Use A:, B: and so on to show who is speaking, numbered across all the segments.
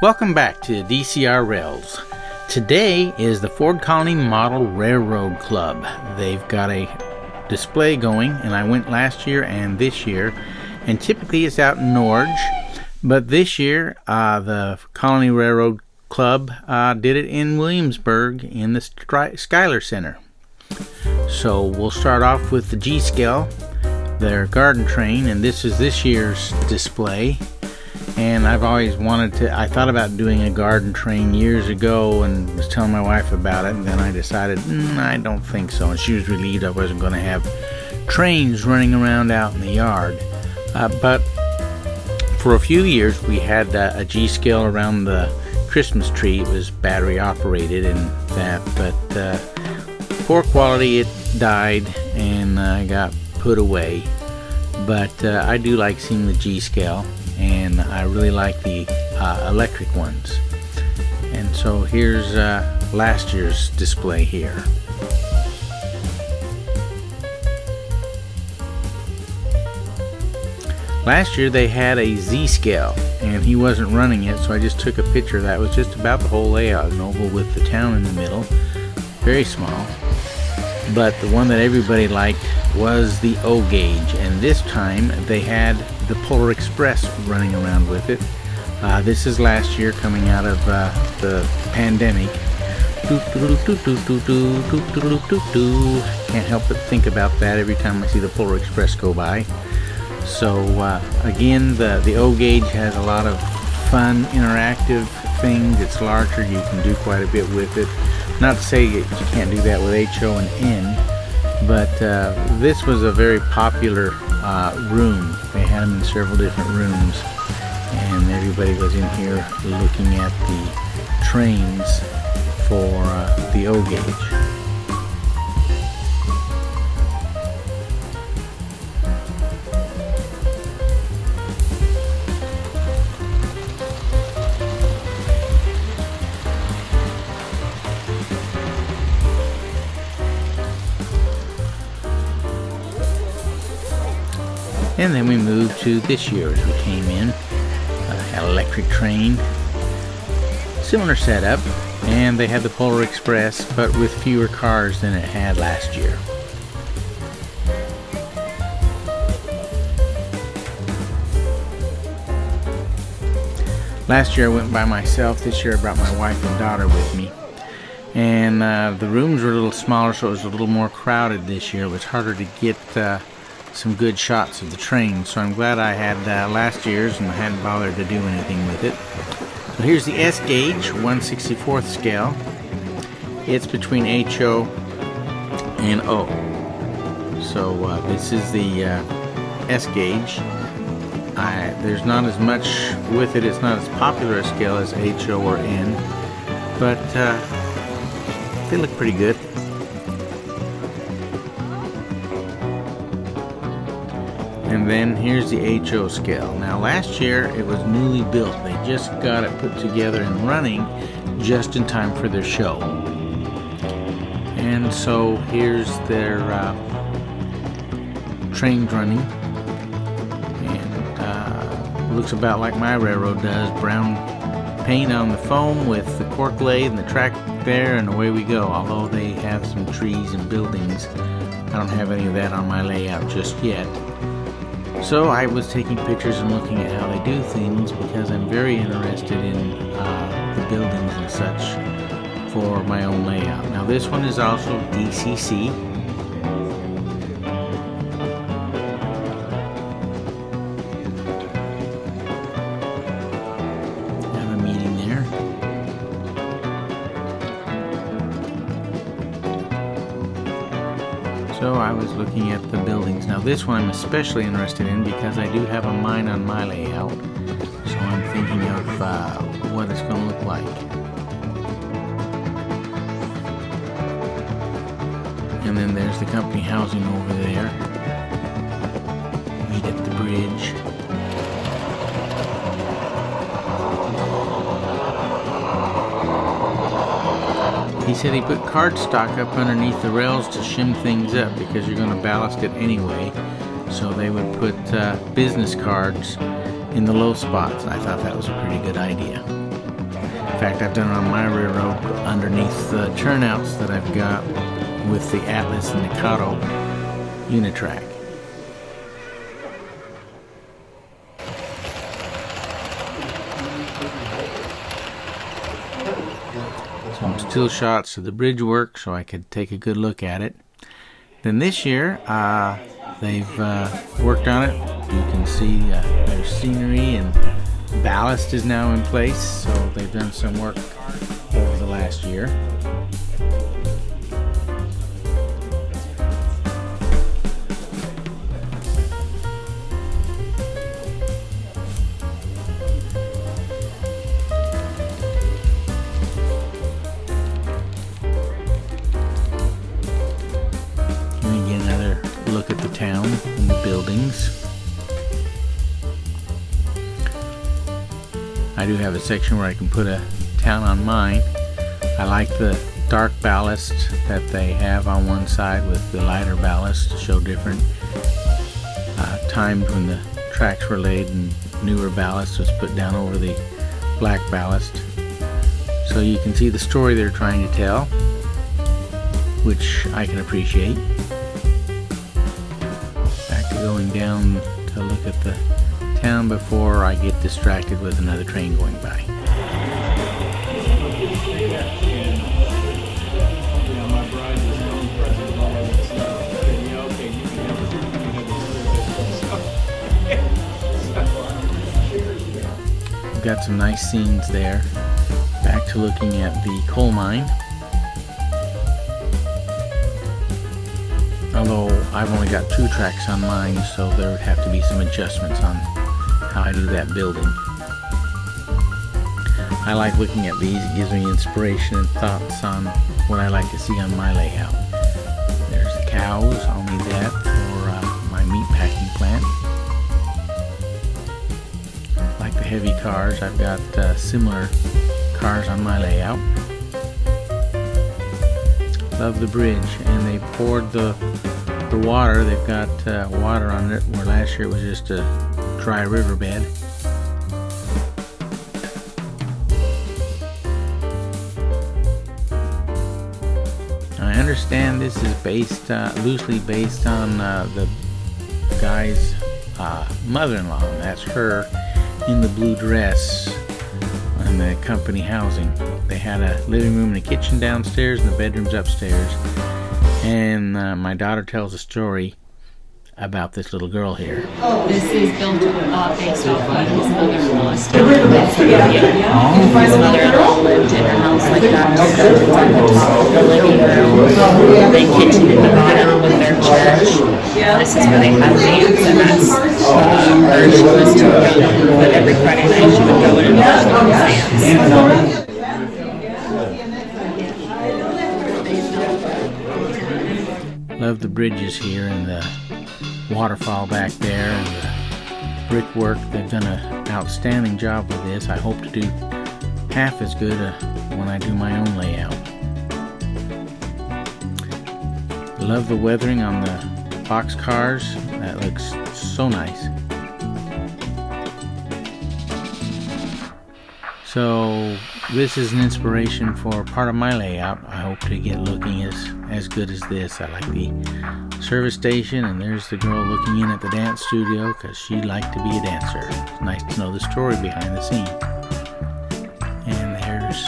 A: Welcome back to DCR Rails. Today is the Ford Colony Model Railroad Club. They've got a display going, and I went last year and this year, and typically it's out in Norge, but this year the Colony Railroad Club did it in Williamsburg in the Schuyler Center. So we'll start off with the G-Scale, their garden train, and this is this year's display. And I've always I thought about doing a garden train years ago and was telling my wife about it, and then I decided, I don't think so. And she was relieved I wasn't going to have trains running around out in the yard. But for a few years we had a G-Scale around the Christmas tree. It was battery operated and that, but poor quality, it died and got put away. But I do like seeing the G-Scale, and I really like the electric ones. And so here's last year's display here. Last year they had a Z-Scale, and he wasn't running it, so I just took a picture of that. It was just about the whole layout, an oval with the town in the middle, very small. But the one that everybody liked was the O-Gauge, and this time they had the Polar Express running around with it. This is last year, coming out of the pandemic. Can't help but think about that every time I see the Polar Express go by. So again, the O-Gauge has a lot of fun, interactive things. It's larger, you can do quite a bit with it. Not to say you can't do that with HO and N, but this was a very popular room. They had them in several different rooms, and everybody was in here looking at the trains for the O-Gauge. And then we moved to this year as we came in. Had an electric train, similar setup, and they had the Polar Express, but with fewer cars than it had last year. Last year I went by myself. This year I brought my wife and daughter with me. And the rooms were a little smaller, so it was a little more crowded this year. It was harder to get some good shots of the train, so I'm glad I had last year's and I hadn't bothered to do anything with it. So here's the S-Gauge, 1/64th scale. It's between HO and O. So this is the S-Gauge. There's not as much with it. It's not as popular a scale as HO or N, but they look pretty good. And then here's the HO scale. Now last year it was newly built. They just got it put together and running just in time for their show. And so here's their trains running. And looks about like my railroad does. Brown paint on the foam with the cork lathe and the track there, and away we go. Although they have some trees and buildings, I don't have any of that on my layout just yet. So I was taking pictures and looking at how they do things because I'm very interested in the buildings and such for my own layout. Now this one is also DCC. Have a meeting there. So I was looking at the buildings. Now this one I'm especially interested in because I do have a mine on my layout. So I'm thinking of what it's going to look like. And then there's the company housing over there. Meet at the bridge. He said he put cardstock up underneath the rails to shim things up because you're going to ballast it anyway. So they would put business cards in the low spots. I thought that was a pretty good idea. fact, I've done it on my railroad underneath the turnouts that I've got with the Atlas and Mikado Unitrack. Some still shots of the bridge work so I could take a good look at it. Then this year, they've worked on it. You can see there's scenery and ballast is now in place, so they've done some work over the last year. Look at the town and the buildings. I do have a section where I can put a town on mine. I like the dark ballast that they have on one side with the lighter ballast to show different times when the tracks were laid and newer ballast was put down over the black ballast. So you can see the story they're trying to tell, which I can appreciate. Going down to look at the town before I get distracted with another train going by. We've got some nice scenes there. Back to looking at the coal mine. Although I've only got 2 tracks on mine, so there would have to be some adjustments on how I do that building. I like looking at these. It gives me inspiration and thoughts on what I like to see on my layout. There's the cows. I'll need that for my meat packing plant. Like the heavy cars, I've got similar cars on my layout. Love the bridge, and they poured the water. They've got water on it, where last year it was just a dry riverbed. I understand this is based loosely based on the guy's mother-in-law. That's her in the blue dress in the company housing. They had a living room and a kitchen downstairs and the bedrooms upstairs. And my daughter tells a story about this little girl here.
B: This is built based off of his mother-in-law's town. His mother-in-law lived in a house like that. It's on the top of the living room. They kitchen in the bottom with their church. This is where they had dance, and that's her. She was too young, but every Friday night she would go in and dance.
A: Love the bridges here and the waterfall back there and the brickwork. They've done an outstanding job with this. I hope to do half as good when I do my own layout. Love the weathering on the box cars. That looks so nice. So this is an inspiration for part of my layout. I hope to get looking as good as this. I like the service station, and there's the girl looking in at the dance studio because she liked to be a dancer. It's nice to know the story behind the scene. And there's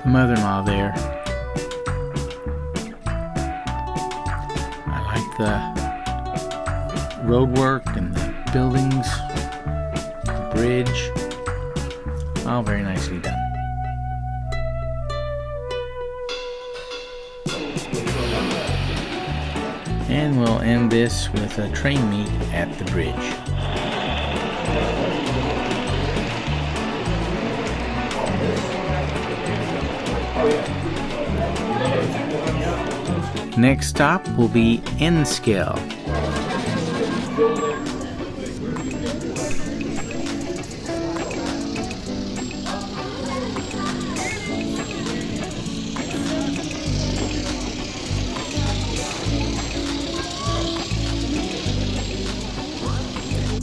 A: the mother-in-law there. I like the road work and the buildings, the bridge. All very nicely done. And we'll end this with a train meet at the bridge. Next stop will be Enskell.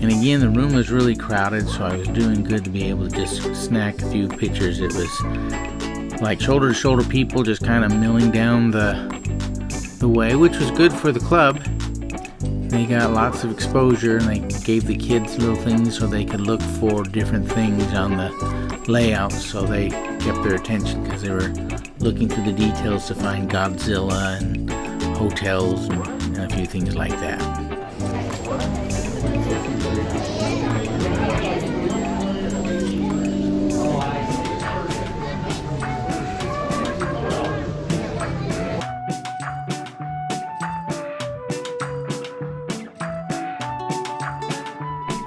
A: And again, the room was really crowded, so I was doing good to be able to just snack a few pictures. It was like shoulder to shoulder people just kind of milling down the way, which was good for the club. They got lots of exposure, and they gave the kids little things so they could look for different things on the layout, so they kept their attention because they were looking through the details to find Godzilla and hotels and a few things like that.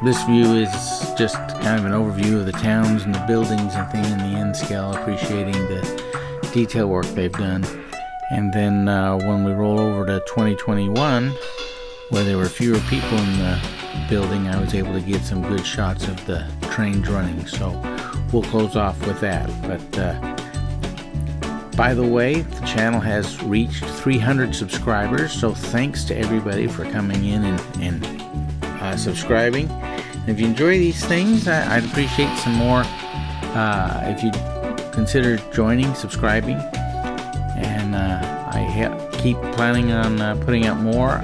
A: This view is just kind of an overview of the towns and the buildings and things in the N scale, appreciating the detail work they've done. And then when we roll over to 2021, where there were fewer people in the building, I was able to get some good shots of the trains running. So we'll close off with that. But by the way, the channel has reached 300 subscribers, so thanks to everybody for coming in and subscribing. And if you enjoy these things, I'd appreciate some more if you'd consider joining, subscribing, and I keep planning on putting out more.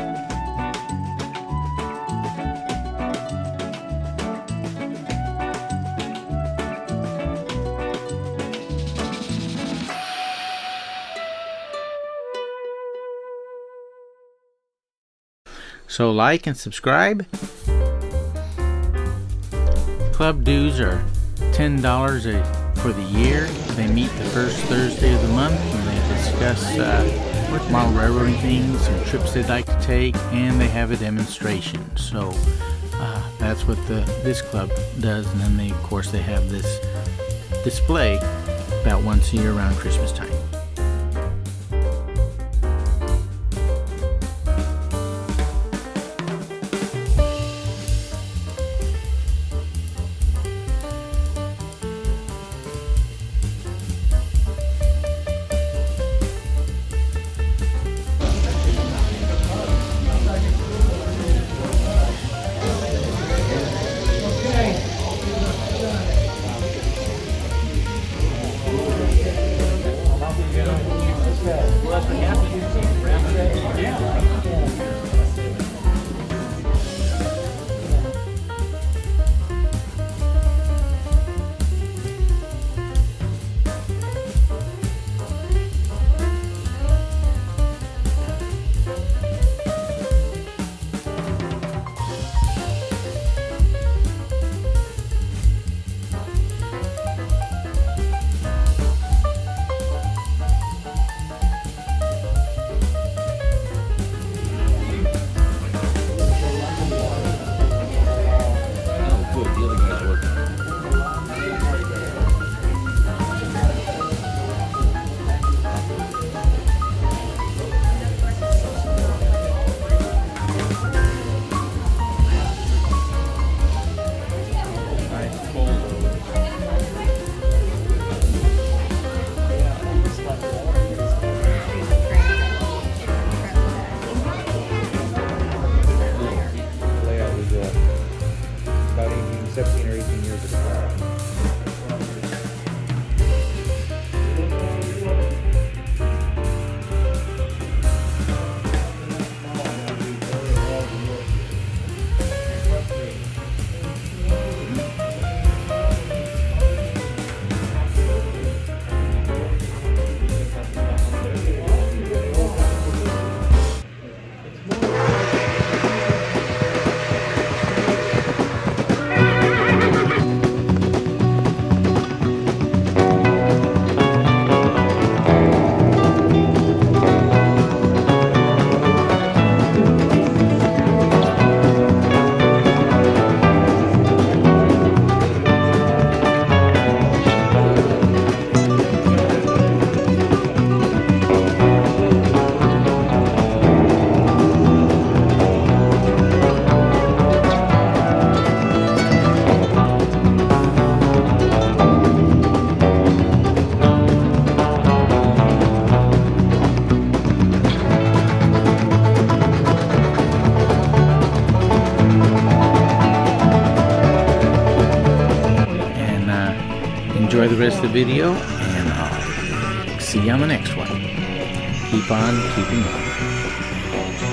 A: So like and subscribe. Club dues are $10 for the year. They meet the first Thursday of the month, and they discuss model railroading things, some trips they'd like to take, and they have a demonstration. So that's what this club does. And then of course they have this display about once a year around Christmas time. the rest of the video, and I'll see you on the next one. Keep on keeping on.